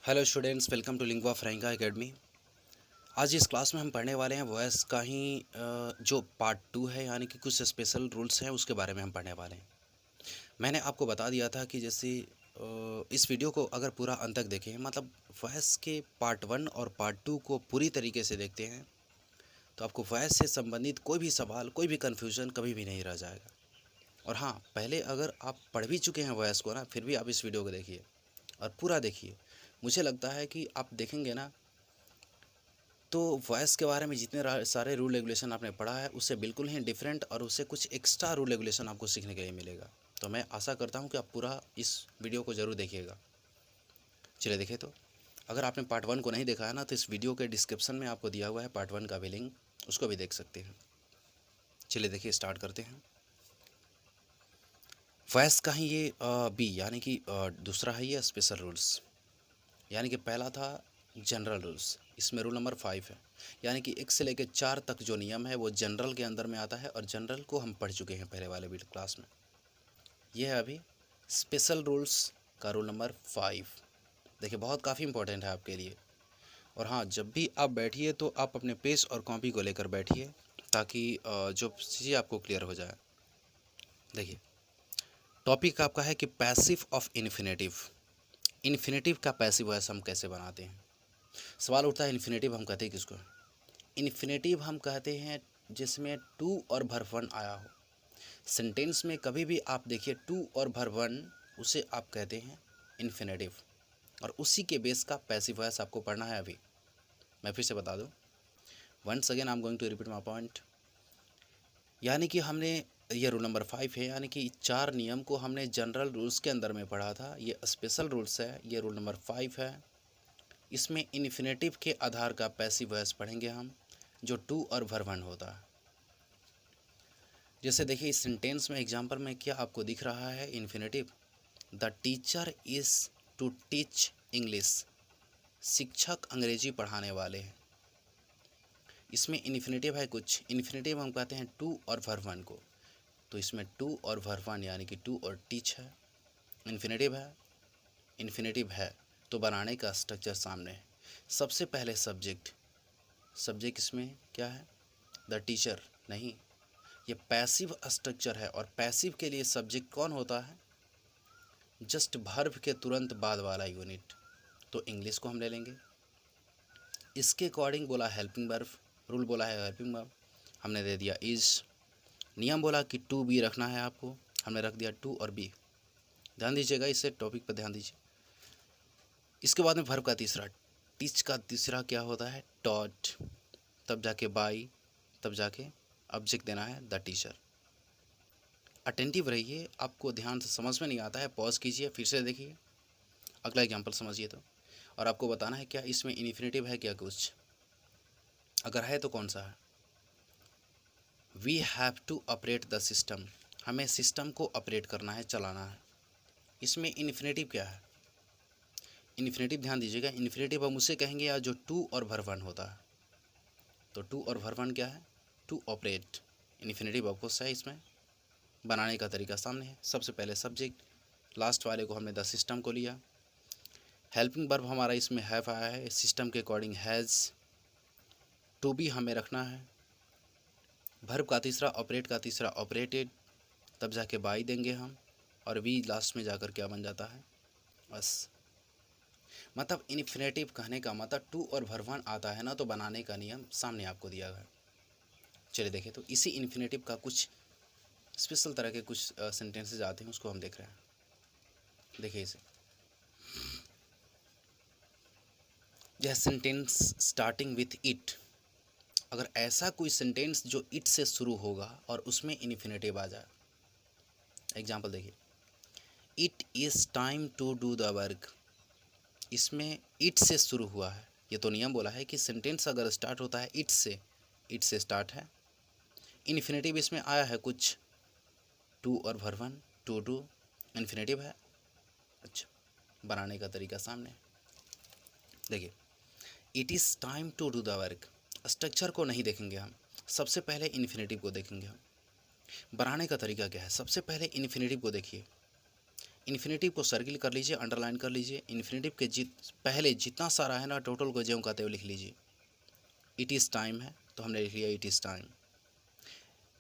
Hello students, welcome to Lingua Franca Academy. आज इस class में हम पढ़ने वाले हैं वॉइस का ही जो पार्ट 2 है, यानी कि कुछ स्पेशल रूल्स हैं उसके बारे में हम पढ़ने वाले हैं। मैंने आपको बता दिया था कि जैसे इस वीडियो को अगर पूरा अंत तक देखें, मतलब वॉइस के पार्ट 1 और पार्ट 2 को पूरी तरीके से देखते हैं, तो आपको वॉइस से संबंधित कोई भी सवाल, कोई भी कन्फ्यूज़न कभी भी नहीं रह जाएगा। और हाँ, पहले अगर आप पढ़ भी चुके हैं वॉइस को ना, फिर भी आप इस वीडियो को देखिए और पूरा देखिए। मुझे लगता है कि आप देखेंगे ना, तो वॉइस के बारे में जितने सारे रूल रेगुलेशन आपने पढ़ा है उससे बिल्कुल ही डिफरेंट और उससे कुछ एक्स्ट्रा रूल रेगुलेशन आपको सीखने के लिए मिलेगा। तो मैं आशा करता हूँ कि आप पूरा इस वीडियो को ज़रूर देखिएगा। चलिए देखिए, तो अगर आपने पार्ट 1 को नहीं देखा है ना, तो इस वीडियो के डिस्क्रिप्शन में आपको दिया हुआ है पार्ट 1 का भी लिंक, उसको भी देख सकते हैं। चलिए देखिए, स्टार्ट करते हैं। वॉइस का ही ये बी, यानी कि दूसरा है ये स्पेशल रूल्स। यानी कि पहला था जनरल रूल्स, इसमें रूल नंबर 5 है। यानी कि 1 से लेकर 4 तक जो नियम है वो जनरल के अंदर में आता है, और जनरल को हम पढ़ चुके हैं पहले वाले वीडियो क्लास में। ये है अभी स्पेशल रूल्स का रूल नंबर 5। देखिए, बहुत काफ़ी इंपॉर्टेंट है आपके लिए। और हाँ, जब भी आप बैठिए तो आप अपने पेज और कॉपी को लेकर बैठिए, ताकि जो चीज़ें आपको क्लियर हो जाए। देखिए, टॉपिक आपका है कि पैसिव ऑफ इन्फिनेटिव। इन्फिनेटिव का पैसिव वॉइस हम कैसे बनाते हैं। सवाल उठता है, इन्फिनेटिव हम कहते हैं किसको? इन्फिनेटिव हम कहते हैं जिसमें टू और वर्ब वन आया हो। सेंटेंस में कभी भी आप देखिए टू और वर्ब वन, उसे आप कहते हैं इन्फिनेटिव। और उसी के बेस का पैसिव वॉइस आपको पढ़ना है। अभी मैं फिर से बता दूं, once again I am going to repeat my point. यानी कि हमने ये रूल नंबर 5 है, यानी कि 4 नियम को हमने जनरल रूल्स के अंदर में पढ़ा था। ये स्पेशल रूल्स है, ये रूल नंबर 5 है। इसमें इन्फिनेटिव के आधार का पैसिव वॉइस पढ़ेंगे हम, जो टू और वर्ब वन होता है। जैसे देखिए, इस सेंटेंस में एग्जांपल में क्या आपको दिख रहा है? Infinitive. The teacher is to teach English. शिक्षक अंग्रेजी पढ़ाने वाले हैं। इसमें इन्फिनेटिव है कुछ। इन्फिनेटिव हम कहते हैं टू और वर्ब वन को, तो इसमें टू और वर्ब वन यानी कि टू और टीच है। इन्फिनेटिव है, इन्फिनेटिव है तो बनाने का स्ट्रक्चर सामने है। सबसे पहले सब्जेक्ट। सब्जेक्ट इसमें क्या है? द टीचर नहीं, ये पैसिव स्ट्रक्चर है। और पैसिव के लिए सब्जेक्ट कौन होता है? जस्ट वर्ब के तुरंत बाद वाला यूनिट। तो इंग्लिश को हम ले लेंगे। इसके अकॉर्डिंग बोला हेल्पिंग वर्ब, रूल बोला है हेल्पिंग वर्ब, हमने दे दिया इज। नियम बोला कि टू बी रखना है आपको, हमने रख दिया टू और बी। ध्यान दीजिएगा, इससे टॉपिक पर ध्यान दीजिए। इसके बाद में वर्ब का तीसरा, टीच का तीसरा क्या होता है? टॉट। तब जाके बाई, तब जाके ऑब्जेक्ट देना है द टीचर। अटेंटिव रहिए, आपको ध्यान से समझ में नहीं आता है पॉज कीजिए, फिर से देखिए, अगला एग्जांपल समझिए। तो और आपको बताना है क्या इसमें इन्फिनेटिव है क्या कुछ, अगर है तो कौन सा है? We have to operate the system. हमें सिस्टम को ऑपरेट करना है, चलाना है। इसमें इन्फिनेटिव क्या है? इन्फिनेटिव ध्यान दीजिएगा, इन्फिनेटिव हम उसे कहेंगे या जो टू और वर्ब वन होता है। तो टू और वर्ब वन क्या है? To operate. Infinitive of course है। इसमें बनाने का तरीका सामने है। सबसे पहले सब्जेक्ट, लास्ट वाले को हमने द सिस्टम को लिया। हेल्पिंग वर्ब हमारा इसमें हैव आया है, सिस्टम के अकॉर्डिंग हैज़। टू बी हमें रखना है। वर्ब का तीसरा, ऑपरेट का तीसरा ऑपरेटेड, तब जाके बाई देंगे हम, और वी लास्ट में जाकर क्या बन जाता है? बस। मतलब इन्फिनेटिव कहने का मतलब टू और वर्ब वन आता है ना, तो बनाने का नियम सामने आपको दिया गया। चलिए देखें, तो इसी इन्फिनेटिव का कुछ स्पेशल तरह के कुछ सेंटेंसेज आते हैं, उसको हम देख रहे हैं। देखिए इसे, यह सेंटेंस स्टार्टिंग विथ इट। अगर ऐसा कोई सेंटेंस जो इट से शुरू होगा और उसमें इन्फिनेटिव आ जाए। एग्जाम्पल देखिए, it is time to do the work. इसमें इट से शुरू हुआ है। ये तो नियम बोला है कि सेंटेंस अगर स्टार्ट होता है इट से स्टार्ट है। इन्फिनेटिव इसमें आया है कुछ, टू और verb one, to do, infinitive है। अच्छा, बनाने का तरीका सामने देखिए, it is time to do the work. Structure को नहीं देखेंगे हम, सबसे पहले इन्फिनेटिव को देखेंगे हम। बनाने का तरीका क्या है? सबसे पहले इन्फिनेटिव को देखिए, इन्फिनेटिव को सर्किल कर लीजिए, अंडरलाइन कर लीजिए। इन्फिनेटिव के पहले जितना सारा है ना टोटल को ज्यों कहते हुए लिख लीजिए। इट इज़ टाइम है तो हमने लिख लिया इट इज़ टाइम।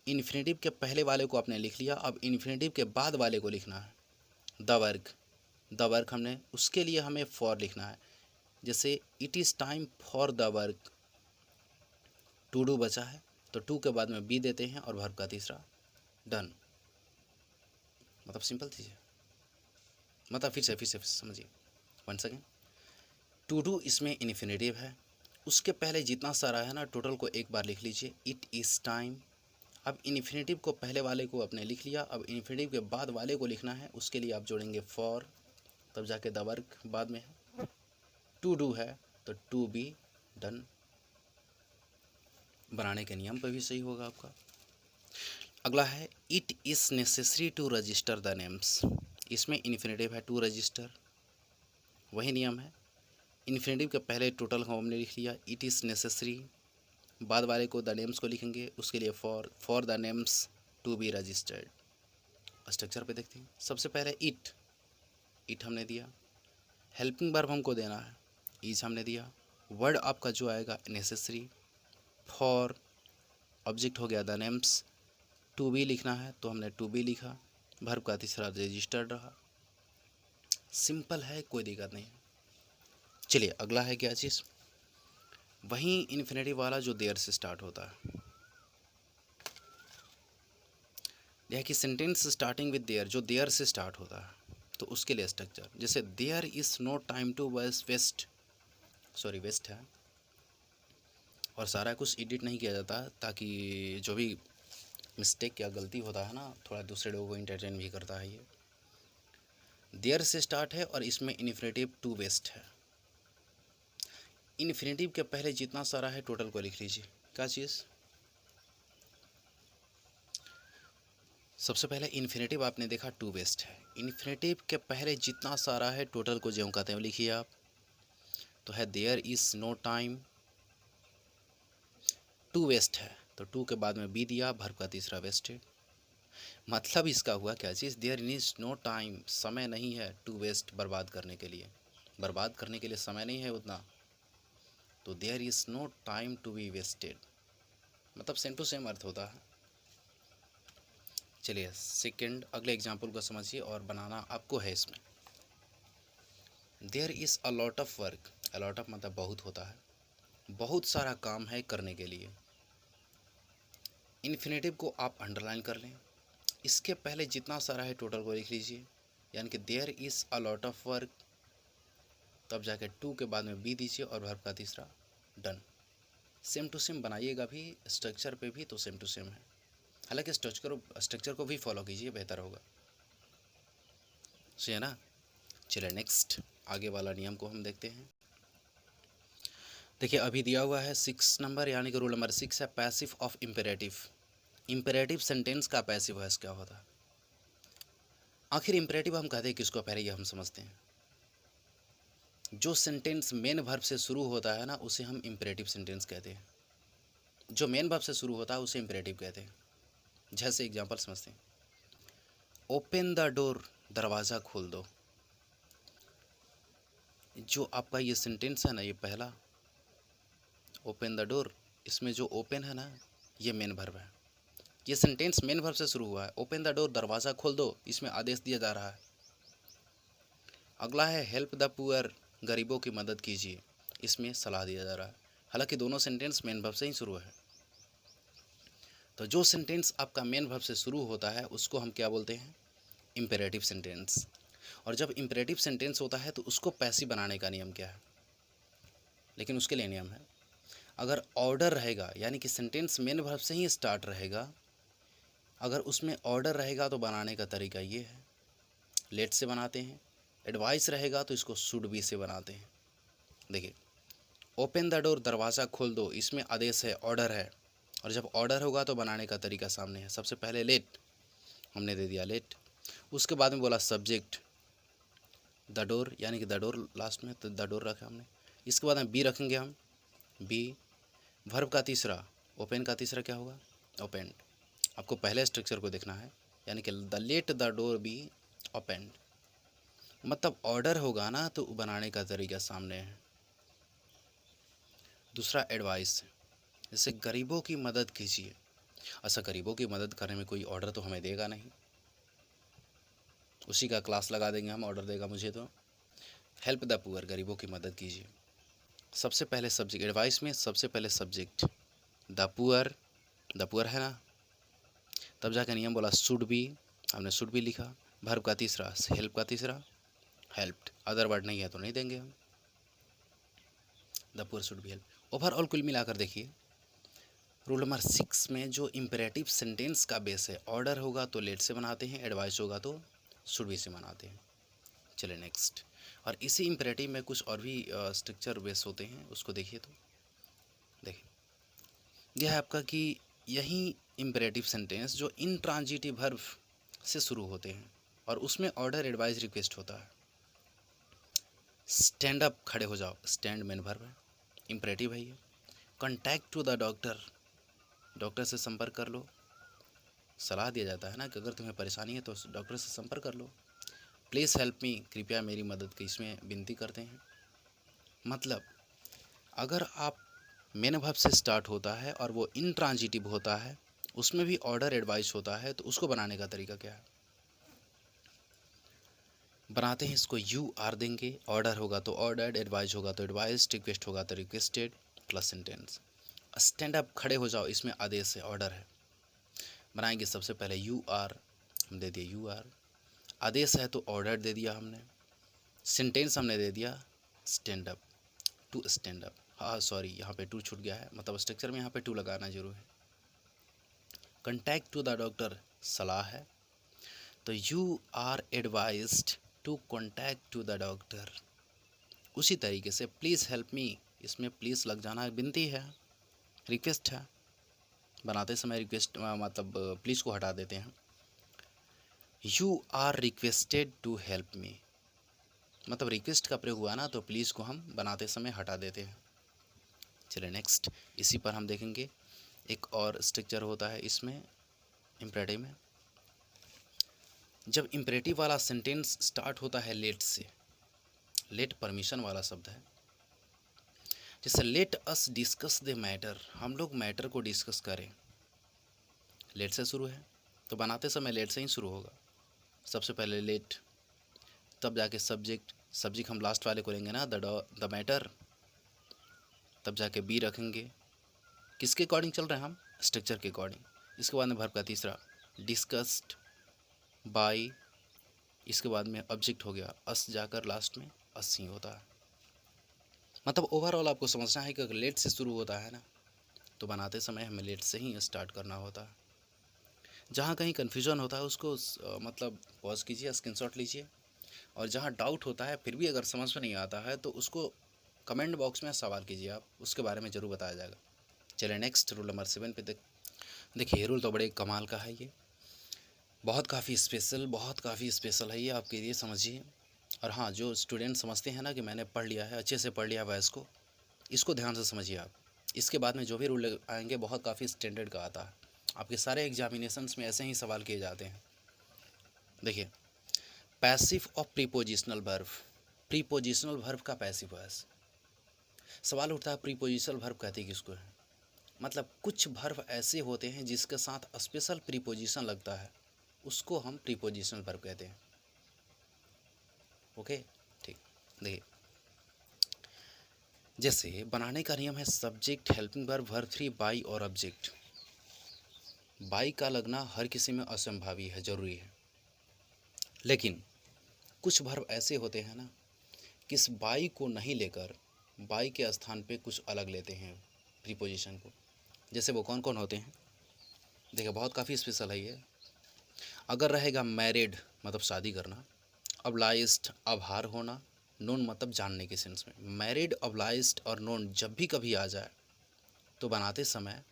इन्फिनेटिव के पहले वाले को आपने लिख लिया, अब इन्फिनेटिव के बाद वाले को लिखना है। द वर्क हमने, उसके लिए हमें फॉर लिखना है। जैसे it is time for the work, to do बचा है तो टू के बाद में बी देते हैं और वर्ब का तीसरा डन। मतलब सिंपल चीज़ है। मतलब फिर से समझिए वन सेकेंड। टू डू इसमें इन्फिनेटिव है, उसके पहले जितना सारा है ना टोटल को एक बार लिख लीजिए इट इज़ टाइम। अब इन्फिनेटिव को पहले वाले को आपने लिख लिया, अब इन्फिनेटिव के बाद वाले को लिखना है, उसके लिए आप जोड़ेंगे फॉर, तब जाके द वर्क बाद में है। टू डू है तो टू बी डन। बनाने के नियम पर भी सही होगा आपका। अगला है it is necessary to register the names. इसमें इन्फिनेटिव है टू रजिस्टर, वही नियम है। इन्फिनेटिव के पहले टोटल को हमने लिख लिया इट इज़ नेसेसरी, बाद वाले को द नेम्स को लिखेंगे, उसके लिए for the names to be registered. Structure पे देखते हैं। सबसे पहले इट हमने दिया, हेल्पिंग वर्ब हमको देना है, इज हमने दिया, वर्ड आपका जो आएगा नेसेसरी, फॉर ऑब्जेक्ट हो गया द नेम्स, टू बी लिखना है तो हमने टू बी लिखा, वर्ब का तीसरा रजिस्टर्ड रहा। सिंपल है, कोई दिक्कत नहीं। चलिए अगला है क्या चीज़, वहीं इन्फिनेटिव वाला जो देयर से स्टार्ट होता है। यह कि सेंटेंस स्टार्टिंग विद देयर, जो देयर से स्टार्ट होता है तो उसके लिए स्ट्रक्चर। जैसे there is no time to waste है, और सारा कुछ एडिट नहीं किया जाता ताकि जो भी मिस्टेक या गलती होता है ना थोड़ा दूसरे लोगों को इंटरटेन भी करता है। ये देयर से स्टार्ट है और इसमें इन्फिनेटिव टू वेस्ट है। इन्फिनेटिव के पहले जितना सारा है टोटल को लिख लीजिए। क्या चीज़, सबसे पहले इन्फिनेटिव आपने देखा टू वेस्ट है, इन्फिनेटिव के पहले जितना सारा है टोटल को ज्यों कहते हैं लिखिए आप। तो है there is no time to waste है तो टू के बाद में बी दिया, वर्ब का तीसरा वेस्टेड। मतलब इसका हुआ क्या चीज़, देयर इज़ नो टाइम, समय नहीं है टू वेस्ट, बर्बाद करने के लिए समय नहीं है उतना, तो there is no time to be wasted. मतलब सेम टू सेम अर्थ होता है। चलिए सेकंड अगले एग्जाम्पल को समझिए और बनाना आपको है इसमें। There is a lot of work, a lot of मतलब बहुत होता है, बहुत सारा काम है करने के लिए। इन्फिनेटिव को आप अंडरलाइन कर लें, इसके पहले जितना सारा है टोटल को लिख लीजिए, यानी कि there is a lot of work, तब जाके टू के बाद में बी दीजिए और वर्ब का तीसरा डन। सेम टू सेम बनाइएगा भी, स्ट्रक्चर पे भी तो सेम टू सेम है, हालांकि स्ट्रक्चर को भी फॉलो कीजिए, बेहतर होगा। सही है ना। चलिए नेक्स्ट आगे वाला नियम को हम देखते हैं। देखिए अभी दिया हुआ है 6 नंबर, यानी कि रूल नंबर 6 है passive of imperative. Imperative sentence का पैसिव वॉइस क्या होता है। आखिर इम्पेरेटिव हम कहते हैं किसको, पहले ये हम समझते हैं। जो सेंटेंस मेन वर्ब से शुरू होता है ना उसे हम इम्पेरेटिव सेंटेंस कहते हैं। जो मेन वर्ब से शुरू होता है उसे इम्पेरेटिव कहते हैं। जैसे एग्जांपल समझते हैं, ओपन द डोर, दरवाज़ा खोल दो। जो आपका ये सेंटेंस है ना, ये पहला ओपन द डोर, इसमें जो ओपन है ना ये मेन वर्ब है। ये सेंटेंस मेन वर्ब से शुरू हुआ है। ओपन द डोर, दरवाज़ा खोल दो, इसमें आदेश दिया जा रहा है। अगला है हेल्प द पुअर, गरीबों की मदद कीजिए, इसमें सलाह दिया जा रहा है। हालांकि दोनों सेंटेंस मेन वर्ब से ही शुरू है। तो जो सेंटेंस आपका मेन वर्ब से शुरू होता है उसको हम क्या बोलते हैं, इम्पेरेटिव सेंटेंस। और जब इम्पेरेटिव सेंटेंस होता है तो उसको पैसिव बनाने का नियम क्या है, लेकिन उसके लिए नियम है, अगर ऑर्डर रहेगा यानी कि सेंटेंस मेन वर्ब से ही स्टार्ट रहेगा, अगर उसमें ऑर्डर रहेगा तो बनाने का तरीका ये है, लेट से बनाते हैं। एडवाइस रहेगा तो इसको शुड बी से बनाते हैं। देखिए ओपन द डोर, दरवाज़ा खोल दो, इसमें आदेश है, ऑर्डर है, और जब ऑर्डर होगा तो बनाने का तरीका सामने है। सबसे पहले लेट हमने दे दिया लेट, उसके बाद में बोला सब्जेक्ट द डोर, यानी कि द डोर लास्ट में तो द डोर रखा हमने। इसके बाद में बी रखेंगे हम, बी वर्ब का तीसरा, ओपन का तीसरा क्या होगा, ओपेंड। आपको पहले स्ट्रक्चर को देखना है, यानी कि the let the door be opened. मतलब ऑर्डर होगा ना तो बनाने का तरीका सामने है। दूसरा एडवाइस, जैसे गरीबों की मदद कीजिए। अच्छा, गरीबों की मदद करने में कोई ऑर्डर तो हमें देगा नहीं, उसी का क्लास लगा देंगे हम, ऑर्डर देगा मुझे तो। हेल्प द पुअर, गरीबों की मदद कीजिए। सबसे पहले सब्जेक्ट, एडवाइस में सबसे पहले subject the poor, the poor है ना, तब जाकर नियम बोला शुड बी, हमने शुड बी लिखा। वर्ब का तीसरा, हेल्प का तीसरा हेल्प्ड, अदर वर्ड नहीं है तो नहीं देंगे हम, the poor should be help. Overall कुल मिलाकर देखिए, रूल नंबर 6 में जो इम्पेरेटिव सेंटेंस का बेस है, ऑर्डर होगा तो लेट से बनाते हैं, एडवाइस होगा तो शुड बी से बनाते हैं। चलिए नेक्स्ट, और इसी इम्पेरेटिव में कुछ और भी स्ट्रक्चर बेस होते हैं, उसको देखिए। तो देखिए यह है आपका कि यही इम्पेरेटिव सेंटेंस जो इंट्रांजिटिव वर्ब से शुरू होते हैं और उसमें ऑर्डर एडवाइस रिक्वेस्ट होता है। स्टैंड अप, खड़े हो जाओ, स्टैंड मेन वर्ब है, इम्पेरेटिव है ये। Contact to the doctor, doctor से संपर्क कर लो, सलाह दिया जाता है ना कि अगर तुम्हें परेशानी है तो डॉक्टर से संपर्क कर लो। प्लीज़ हेल्प मी, कृपया मेरी मदद की, इसमें विनती करते हैं। मतलब अगर आप मेन वर्ब से स्टार्ट होता है और वो इंट्रांजिटिव होता है, उसमें भी ऑर्डर एडवाइस होता है, तो उसको बनाने का तरीका क्या है, बनाते हैं इसको यू आर देंगे, ऑर्डर होगा तो ऑर्डर्ड, एडवाइस होगा तो एडवाइस्ड, रिक्वेस्ट होगा तो requested, plus sentence. Stand up, खड़े हो जाओ, इसमें आदेश है, ऑर्डर है, बनाएंगे सबसे पहले यू आर, हम दे दिए यू आर, आदेश है तो ऑर्डर दे दिया हमने, सेंटेंस हमने दे दिया stand up, to stand up. हाँ सॉरी, यहाँ पे टू छूट गया है, मतलब स्ट्रक्चर में यहाँ पे टू लगाना जरूर है। कॉन्टैक्ट टू द डॉक्टर, सलाह है, तो you are advised to contact to the doctor. उसी तरीके से प्लीज़ हेल्प मी, इसमें प्लीज़ लग जाना विनती है, रिक्वेस्ट है, बनाते समय रिक्वेस्ट मतलब प्लीज़ को हटा देते हैं। You are requested to help me, मतलब रिक्वेस्ट का प्रयोग हुआ ना तो प्लीज़ को हम बनाते समय हटा देते हैं। चलिए नेक्स्ट, इसी पर हम देखेंगे एक और स्ट्रक्चर होता है इसमें इम्परेटिव में। जब इम्परेटिव वाला सेंटेंस स्टार्ट होता है लेट से, लेट परमिशन वाला शब्द है, जैसे let us discuss the matter, हम लोग मैटर को डिस्कस करें, लेट से शुरू है तो बनाते समय लेट से ही शुरू होगा। सबसे पहले लेट, तब जाके सब्जेक्ट, सब्जेक्ट हम लास्ट वाले को लेंगे ना, द मैटर, तब जाके बी रखेंगे, किसके अकॉर्डिंग चल रहे हैं हम, स्ट्रक्चर के अकॉर्डिंग। इसके बाद में वर्ब का तीसरा डिस्कस्ड बाय, इसके बाद में ऑब्जेक्ट हो गया अस, जाकर लास्ट में अस ही होता है। मतलब ओवरऑल आपको समझना है कि अगर लेट से शुरू होता है ना तो बनाते समय हमें लेट से ही स्टार्ट करना होता है। जहाँ कहीं कन्फ्यूजन होता है उसको मतलब पॉज कीजिए, स्क्रीनशॉट लीजिए, और जहाँ डाउट होता है फिर भी अगर समझ में नहीं आता है तो उसको कमेंट बॉक्स में सवाल कीजिए आप, उसके बारे में ज़रूर बताया जाएगा। चलिए नेक्स्ट, रूल नंबर 7 पे देखिए, रूल तो बड़े कमाल का है, ये बहुत काफ़ी स्पेशल है ये आपके लिए, समझिए। और हाँ, जो स्टूडेंट समझते हैं ना कि मैंने पढ़ लिया है, अच्छे से पढ़ लिया वॉइस को, इसको ध्यान से समझिए आप। इसके बाद में जो भी रूल आएंगे बहुत काफ़ी स्टैंडर्ड का आता है, आपके सारे एग्जामिनेशंस में ऐसे ही सवाल किए जाते हैं। देखिए, passive of prepositional verb, prepositional verb का पैसिव वॉइस, सवाल उठता है प्रीपोजिशनल वर्ब कहते किसको है। मतलब कुछ वर्ब ऐसे होते हैं जिसके साथ स्पेशल प्रीपोजिशन लगता है, उसको हम प्रीपोजिशनल वर्ब कहते हैं। ओके, ठीक। देखिए, जैसे बनाने का नियम है subject, helping verb, verb 3, by और ऑब्जेक्ट। बाई का लगना हर किसी में असंभावी है, जरूरी है, लेकिन कुछ वर्ब ऐसे होते हैं ना कि इस बाई को नहीं लेकर बाई के स्थान पे कुछ अलग लेते हैं प्रीपोजिशन को। जैसे वो कौन कौन होते हैं, देखिए बहुत काफ़ी स्पेशल है ये। अगर रहेगा मैरिड मतलब शादी करना, ऑब्लाइज्ड आभार होना, नोन मतलब जानने के सेंस में, मैरिड, ऑब्लाइज्ड और नोन जब भी कभी आ जाए तो बनाते समय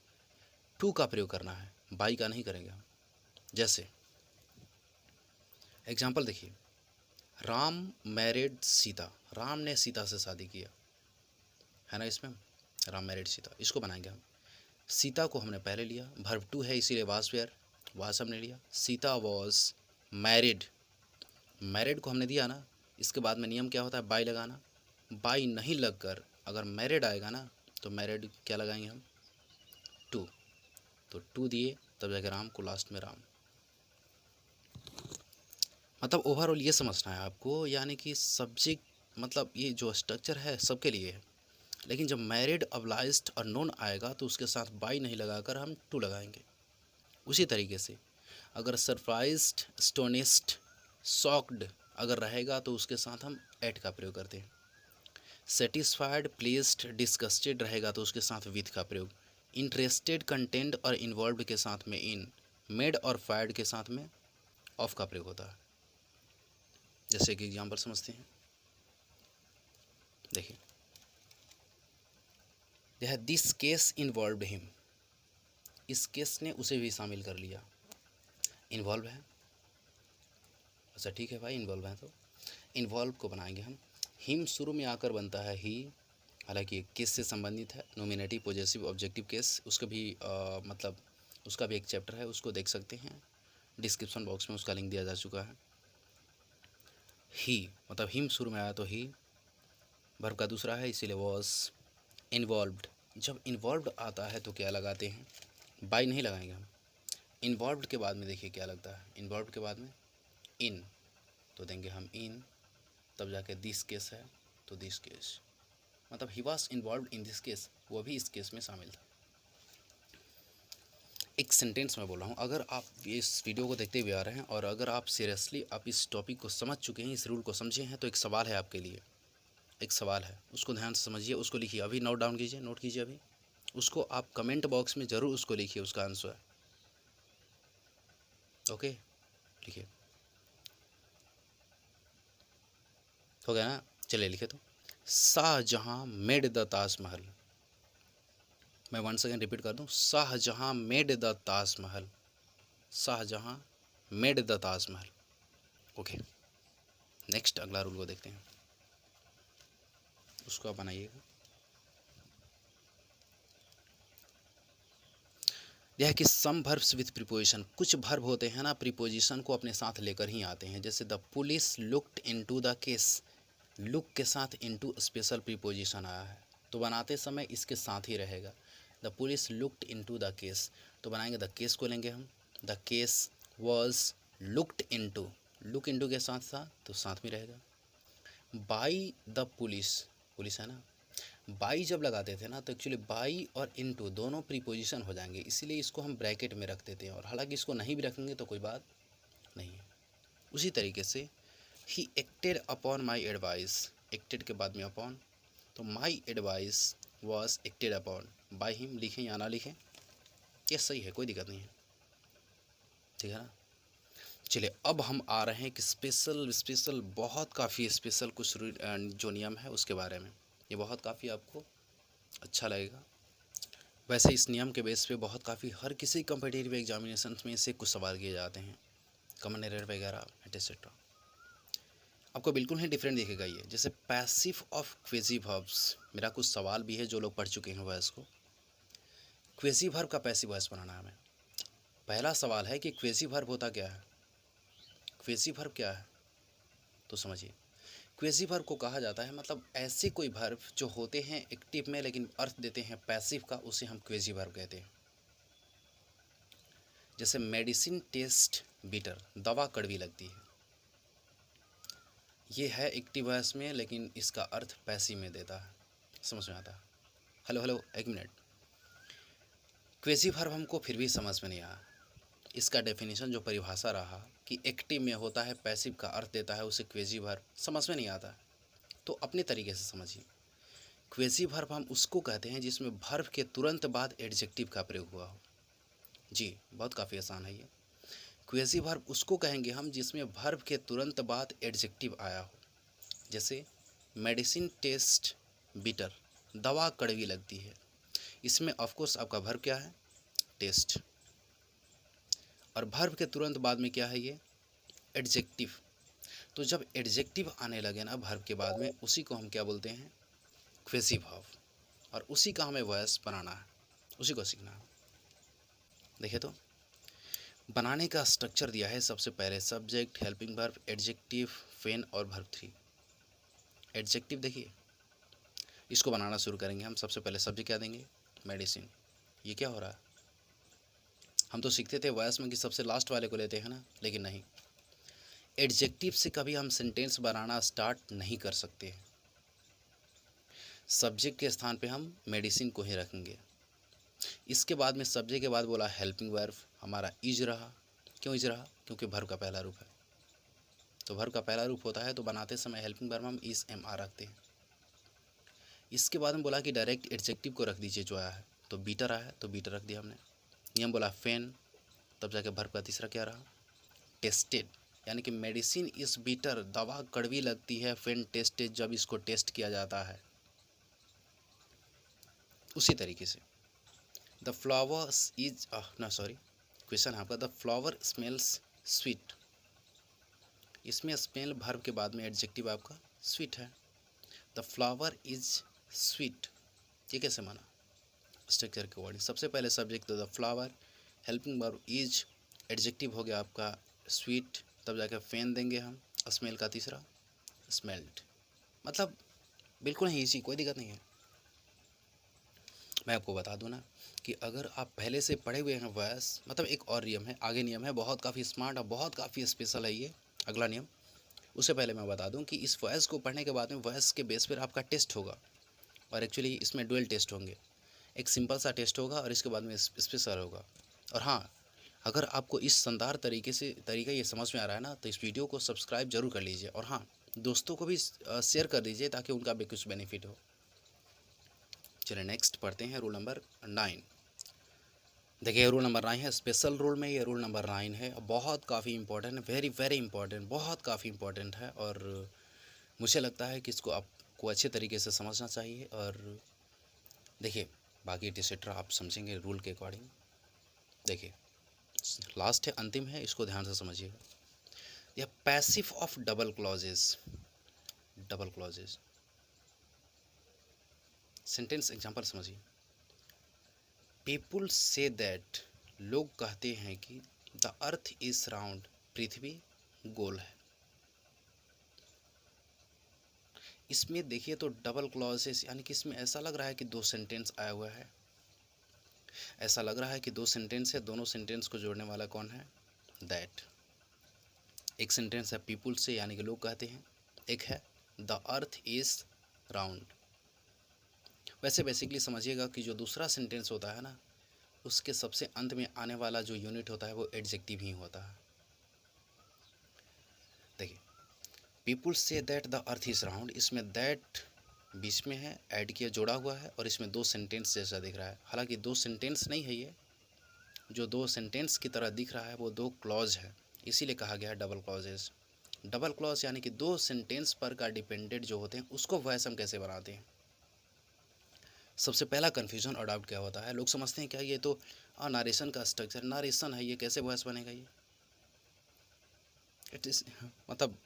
टू का प्रयोग करना है, बाई का नहीं करेंगे हम। जैसे एग्जाम्पल देखिए, राम मैरिड सीता, राम ने सीता से शादी किया, है ना, इसमें राम मैरिड सीता, इसको बनाएंगे हम। सीता को हमने पहले लिया, वर्ब 2 है इसीलिए वाज वेयर, वाज हमने लिया। सीता वॉज मैरिड, मैरिड को हमने दिया ना इसके बाद में नियम क्या होता है, बाई लगाना। बाई नहीं लगकर अगर मैरिड आएगा ना तो मैरिड क्या लगाएंगे हम, टू। तो टू दिए तब जाकर राम को लास्ट में राम। मतलब ओवरऑल ये समझना है आपको, यानी कि सब्जेक्ट मतलब ये जो स्ट्रक्चर है सबके लिए है, लेकिन जब मैरिड अब्लाइज्ड और नोन आएगा तो उसके साथ बाई नहीं लगाकर हम टू लगाएंगे। उसी तरीके से अगर सरप्राइज्ड, स्टोनिस्ड, शॉक्ड अगर रहेगा तो उसके साथ हम एट का प्रयोग करते हैं। सेटिस्फाइड, प्लीज्ड, डिस्गस्टेड रहेगा तो उसके साथ विथ का प्रयोग। इंटरेस्टेड, कंटेंट और इन्वॉल्व के साथ में इन, मेड और फायर्ड के साथ में ऑफ का प्रयोग होता है। जैसे कि एग्जाम्पल समझते हैं, देखिए यह दिस केस इन्वॉल्व्ड हिम, इस केस ने उसे भी शामिल कर लिया। इन्वॉल्व है, अच्छा ठीक है भाई, इन्वॉल्व है तो इन्वॉल्व को बनाएंगे हम। हिम शुरू में आकर बनता है ही, हालांकि केस से संबंधित है, नोमिनेटिव, पॉजेसिव, ऑब्जेक्टिव केस, उसका भी मतलब उसका भी एक चैप्टर है, उसको देख सकते हैं, डिस्क्रिप्शन बॉक्स में उसका लिंक दिया जा चुका है। ही मतलब हिम शुरू में आया तो ही, वर्ब का दूसरा है इसीलिए वॉज। इन्वॉल्व्ड, जब इन्वॉल्व्ड आता है तो क्या लगाते हैं, बाई नहीं लगाएंगे हम। इन्वॉल्व्ड के बाद में देखिए क्या लगता है, इन्वॉल्व्ड के बाद में इन, तो देंगे हम इन, तब जाके दिस केस है तो दिस केस, मतलब he was involve in this case, वो भी इस केस में शामिल था। एक सेंटेंस में बोल रहा हूँ, अगर आप इस वीडियो को देखते हुए आ रहे हैं और अगर आप सीरियसली आप इस टॉपिक को समझ चुके हैं, इस रूल को समझे हैं, तो एक सवाल है आपके लिए, एक सवाल है, उसको ध्यान से समझिए, उसको लिखिए, अभी नोट डाउन कीजिए, नोट कीजिए अभी उसको, आप कमेंट बॉक्स में ज़रूर उसको लिखिए, उसका आंसर। ओके, लिखिए, हो गया ना, चलिए लिखे तो। शाहजहां मेड द ताजमहल, मैं वन सेकेंड रिपीट कर दूं, Shahjahan made the Taj Mahal, Shahjahan made the Taj Mahal. Okay, next अगला रूल को देखते हैं, उसको आप बनाइएगा। यह कि सम वर्ब्स विथ प्रीपोजिशन, कुछ वर्ब होते हैं ना प्रीपोजिशन को अपने साथ लेकर ही आते हैं, जैसे the police looked into the case, look के साथ इनटू स्पेशल प्रीपोजिशन आया है तो बनाते समय इसके साथ ही रहेगा। The police looked into the case, तो बनाएंगे द केस को लेंगे हम, the case was looked into, look into के साथ था तो साथ में रहेगा। बाई द पुलिस, पुलिस है ना, बाई जब लगाते थे ना तो एक्चुअली बाई और इनटू दोनों प्रीपोजिशन हो जाएंगे, इसीलिए इसको हम ब्रैकेट में रख देते हैं, और हालांकि इसको नहीं भी रखेंगे तो कोई बात नहीं है। उसी तरीके से he acted upon my advice, acted के बाद में अपॉन, तो my advice was acted upon by him, लिखें या ना लिखें ये सही है, कोई दिक्कत नहीं है, ठीक है ना। चलिए अब हम आ रहे हैं कि स्पेशल बहुत काफ़ी स्पेशल कुछ जो नियम है उसके बारे में, ये बहुत काफ़ी आपको अच्छा लगेगा। वैसे इस नियम के बेस पे बहुत काफ़ी हर किसी कम्पिटिटिव एग्जामिनेशन में से कुछ सवाल किए जाते हैं, कॉमन एरर वगैरह एटसेट्रा, आपको बिल्कुल ही डिफरेंट दिखेगा ये। जैसे पैसिव ऑफ क्वेजी वर्ब्स, मेरा कुछ सवाल भी है जो लोग पढ़ चुके हैं वॉइस को, क्वेजी वर्ब का पैसिव वॉइस बनाना है हमें। पहला सवाल है कि क्वेजी वर्ब होता क्या है, क्वेजी वर्ब क्या है, तो समझिए क्वेजी वर्ब को कहा जाता है मतलब ऐसे कोई वर्ब जो होते हैं एक्टिव में लेकिन अर्थ देते हैं पैसिव का, उसे हम क्वेजी वर्ब कहते हैं। जैसे मेडिसिन टेस्ट बिटर, दवा कड़वी लगती है, ये है एक्टिव वॉइस में लेकिन इसका अर्थ पैसिव में देता है, समझ में आता है। हेलो हेलो एक मिनट, क्वेजी वर्ब हमको फिर भी समझ में नहीं आया, इसका डेफिनेशन जो परिभाषा रहा कि एक्टिव में होता है पैसिव का अर्थ देता है, उसे क्वेजी वर्ब समझ में नहीं आता, तो अपने तरीके से समझिए। क्वेजी वर्ब हम उसको कहते हैं जिसमें वर्ब के तुरंत बाद एडजेक्टिव का प्रयोग हुआ हो। जी बहुत काफ़ी आसान है ये। क्वेजी वर्ब उसको कहेंगे हम जिसमें वर्ब के तुरंत बाद एडजेक्टिव आया हो, जैसे मेडिसिन टेस्ट बिटर, दवा कड़वी लगती है, इसमें ऑफकोर्स आपका वर्ब क्या है, टेस्ट, और वर्ब के तुरंत बाद में क्या है ये, एडजेक्टिव। तो जब एडजेक्टिव आने लगे ना वर्ब के बाद में, उसी को हम क्या बोलते हैं, क्वेजी वर्ब, और उसी का हमें वॉइस बनाना है, उसी को सीखना है। देखिए तो बनाने का स्ट्रक्चर दिया है, सबसे पहले subject, helping verb, adjective, when और वर्ब 3। एडजेक्टिव देखिए, इसको बनाना शुरू करेंगे हम। सबसे पहले सब्जेक्ट क्या देंगे, मेडिसिन। ये क्या हो रहा है, हम तो सीखते थे वॉइस में कि सबसे लास्ट वाले को लेते हैं ना, लेकिन नहीं, एडजेक्टिव से कभी हम सेंटेंस बनाना स्टार्ट नहीं कर सकते। सब्जेक्ट के स्थान पे हम मेडिसिन को ही रखेंगे। इसके बाद में सब्जेक्ट के बाद बोला हेल्पिंग वर्ब, हमारा इज रहा। क्यों इज रहा, क्योंकि वर्ब का पहला रूप है, तो वर्ब का पहला रूप होता है तो बनाते समय हेल्पिंग वर्ब हम इज एम आर रखते हैं। इसके बाद में बोला कि डायरेक्ट एडजेक्टिव को रख दीजिए जो आया है, तो बीटर आया है तो बीटर रख दिया हमने। नियम बोला फैन, तब जाके वर्ब का तीसरा क्या रहा, टेस्टेड, यानी कि मेडिसिन इज बीटर, दवा कड़वी लगती है, फैन टेस्टेड, जब इसको टेस्ट किया जाता है। उसी तरीके से द फ्लावर इज ना सॉरी, क्वेश्चन है आपका, द फ्लावर स्मेल्स स्वीट, इसमें स्मेल वर्ब के बाद में एडजेक्टिव आपका स्वीट है। द फ्लावर इज स्वीट, ये कैसे माना, स्ट्रक्चर के अकॉर्डिंग। सबसे पहले subject the flower, helping verb is, adjective हो गया आपका स्वीट, तब जाकर फैन देंगे हम, स्मेल का तीसरा स्मेल्ड। मतलब बिल्कुल ही इजी, कोई दिक्कत नहीं है। मैं आपको बता दूं ना कि अगर आप पहले से पढ़े हुए हैं वॉइस, मतलब एक और नियम है, आगे नियम है, बहुत काफ़ी स्मार्ट और बहुत काफ़ी स्पेशल है ये अगला नियम। उससे पहले मैं बता दूं कि इस वॉइस को पढ़ने के बाद में वॉइस के बेस पर आपका टेस्ट होगा, और एक्चुअली इसमें डुअल टेस्ट होंगे, एक सिंपल सा टेस्ट होगा और इसके बाद में स्पेशल होगा। और हाँ, अगर आपको इस शानदार तरीका ये समझ में आ रहा है ना, तो इस वीडियो को सब्सक्राइब जरूर कर लीजिए, और हाँ, दोस्तों को भी शेयर कर दीजिए ताकि उनका भी कुछ बेनिफिट हो। चलिए नेक्स्ट पढ़ते हैं, रूल नंबर 9। देखिए रूल नंबर 9 है, स्पेशल रूल में ये रूल नंबर 9 है, बहुत काफ़ी इंपॉर्टेंट है, वेरी वेरी इंपॉर्टेंट, बहुत काफ़ी इंपॉर्टेंट है, और मुझे लगता है कि इसको आपको अच्छे तरीके से समझना चाहिए। और देखिए बाकी एटसेट्रा आप समझेंगे रूल के अकॉर्डिंग। देखिए लास्ट है, अंतिम है, इसको ध्यान से समझिएगा। यह passive of double clauses, double clauses, sentence example समझिए। पीपुल से दैट, लोग कहते हैं कि द अर्थ इज राउंड, पृथ्वी गोल है। इसमें देखिए तो डबल क्लॉजेस, यानी कि इसमें ऐसा लग रहा है कि दो सेंटेंस आया हुआ है, ऐसा लग रहा है कि दो सेंटेंस है, दोनों सेंटेंस को जोड़ने वाला कौन है, दैट। एक सेंटेंस है पीपुल से, यानी कि लोग कहते हैं, एक है द अर्थ इज राउंड। वैसे बेसिकली समझिएगा कि जो दूसरा सेंटेंस होता है ना, उसके सबसे अंत में आने वाला जो यूनिट होता है वो एडजेक्टिव ही होता है। देखिए people say that the earth is round, इसमें दैट बीच में है, ऐड किया, जोड़ा हुआ है, और इसमें दो सेंटेंस जैसा दिख रहा है। हालांकि दो सेंटेंस नहीं है, ये जो दो सेंटेंस की तरह दिख रहा है वो दो क्लॉज है, इसीलिए कहा गया है डबल क्लॉजेस। डबल क्लॉज यानी कि दो सेंटेंस पर का डिपेंडेंट जो होते हैं उसको वॉइस हम कैसे बनाते हैं। सबसे पहला कन्फ्यूजन और डाउट क्या होता है, लोग समझते हैं क्या ये तो नारेशन का स्ट्रक्चर, नारेशन है, ये कैसे वॉइस बनेगा, ये इट इज़ मतलब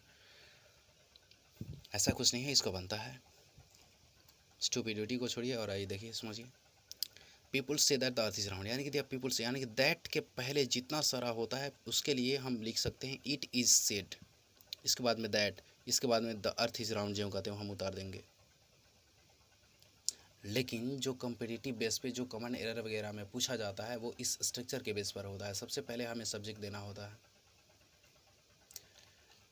ऐसा कुछ नहीं है, इसको बनता है। स्टूपिडिटी को छोड़िए और आइए देखिए समझिए। People say that the earth is round, यानी कि पीपुल से, यानी कि दैट के पहले जितना सारा होता है उसके लिए हम लिख सकते हैं इट इज़ सेड, इसके बाद में दैट, इसके बाद में द अर्थ इज राउंड जो कहते हैं हम उतार देंगे। लेकिन जो कम्पिटिटिव बेस पे जो कॉमन एरर वगैरह में पूछा जाता है वो इस स्ट्रक्चर के बेस पर होता है। सबसे पहले हमें सब्जेक्ट देना होता है,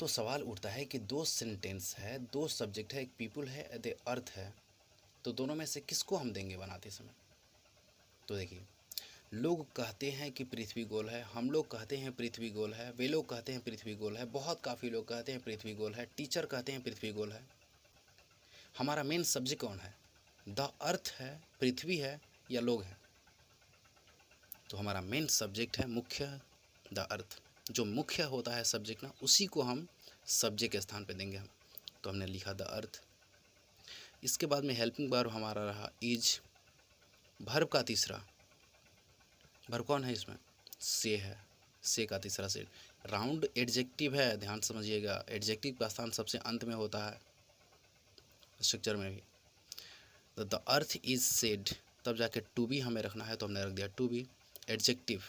तो सवाल उठता है कि दो सेंटेंस है, दो सब्जेक्ट है, एक पीपुल है, द अर्थ है, तो दोनों में से किसको हम देंगे बनाते समय। तो देखिए लोग कहते हैं कि पृथ्वी गोल है, हम लोग कहते हैं पृथ्वी गोल है, वे लोग कहते हैं पृथ्वी गोल है, बहुत काफ़ी लोग कहते हैं पृथ्वी गोल है, टीचर कहते हैं पृथ्वी गोल है। हमारा मेन सब्जेक्ट कौन है, द अर्थ है, पृथ्वी है, या लोग हैं। तो हमारा मेन सब्जेक्ट है मुख्य द अर्थ, जो मुख्य होता है सब्जेक्ट ना, उसी को हम सब्जेक्ट के स्थान पे देंगे हम। तो हमने लिखा द अर्थ। इसके बाद में हेल्पिंग वर्ब हमारा रहा इज, वर्ब का तीसरा, वर्ब कौन है इसमें, से है, से का तीसरा से। राउंड एडजेक्टिव है, ध्यान समझिएगा, एडजेक्टिव का स्थान सबसे अंत में होता है स्ट्रक्चर में भी। द अर्थ इज सेड, तब जाके टू बी हमें रखना है, तो हमने रख दिया टू बी, एडजेक्टिव,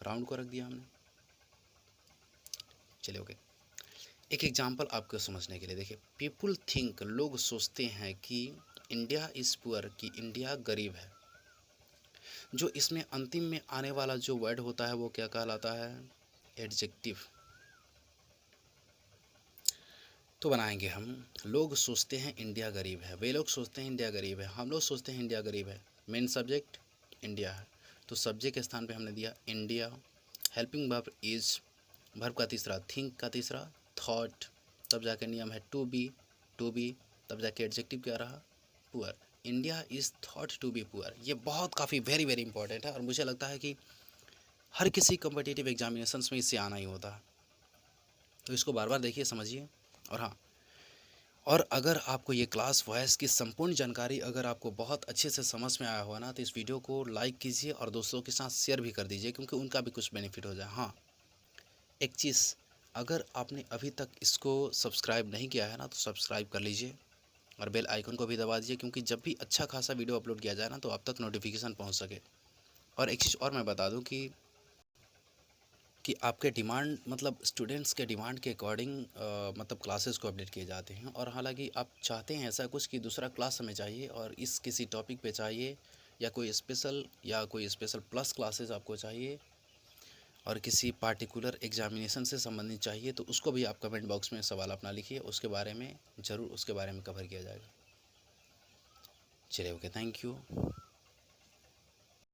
राउंड को रख दिया हमने। चलिए ओके। एक एग्जांपल आपको समझने के लिए देखिए, पीपुल थिंक, लोग सोचते हैं कि इंडिया इज़ पुअर, कि इंडिया गरीब है। जो इसमें अंतिम में आने वाला जो वर्ड होता है वो क्या कहलाता है? एडजेक्टिव। तो बनाएंगे हम, लोग सोचते हैं इंडिया गरीब है, वे लोग सोचते हैं इंडिया गरीब है, हम लोग सोचते हैं इंडिया गरीब है। मेन सब्जेक्ट इंडिया है, तो सब्जेक्ट के स्थान पे हमने दिया India. Helping verb is, verb का तीसरा थिंक का तीसरा थॉट, तब जाके नियम है टू बी, तब जाके एडजेक्टिव क्या रहा? Poor. India is thought to be poor. ये बहुत काफ़ी वेरी वेरी इंपॉर्टेंट है और मुझे लगता है कि हर किसी कम्पिटिटिव एग्जामिनेशंस में इससे आना ही होता है, तो इसको बार बार देखिए, समझिए। और हाँ, और अगर आपको ये क्लास वॉइस की संपूर्ण जानकारी अगर आपको बहुत अच्छे से समझ में आया हुआ ना, तो इस वीडियो को लाइक कीजिए और दोस्तों के साथ शेयर भी कर दीजिए, क्योंकि उनका भी कुछ बेनिफिट हो जाए। हाँ, एक चीज़, अगर आपने अभी तक इसको सब्सक्राइब नहीं किया है ना, तो सब्सक्राइब कर लीजिए और बेल आइकन को भी दबा दीजिए, क्योंकि जब भी अच्छा खासा वीडियो अपलोड किया जाए ना, तो आप तक नोटिफिकेशन पहुंच सके। और एक चीज़ और मैं बता दूं कि आपके डिमांड, मतलब स्टूडेंट्स के डिमांड के अकॉर्डिंग मतलब क्लासेस को अपडेट किए जाते हैं। और हालांकि आप चाहते हैं ऐसा कुछ कि दूसरा क्लास हमें चाहिए और इस किसी टॉपिक पे चाहिए, या कोई स्पेशल प्लस क्लासेस आपको चाहिए और किसी पार्टिकुलर एग्जामिनेशन से संबंधित चाहिए, तो उसको भी आप कमेंट बॉक्स में सवाल अपना लिखिए, उसके बारे में ज़रूर उसके बारे में कवर किया जाएगा। चलिए, ओके, थैंक यू।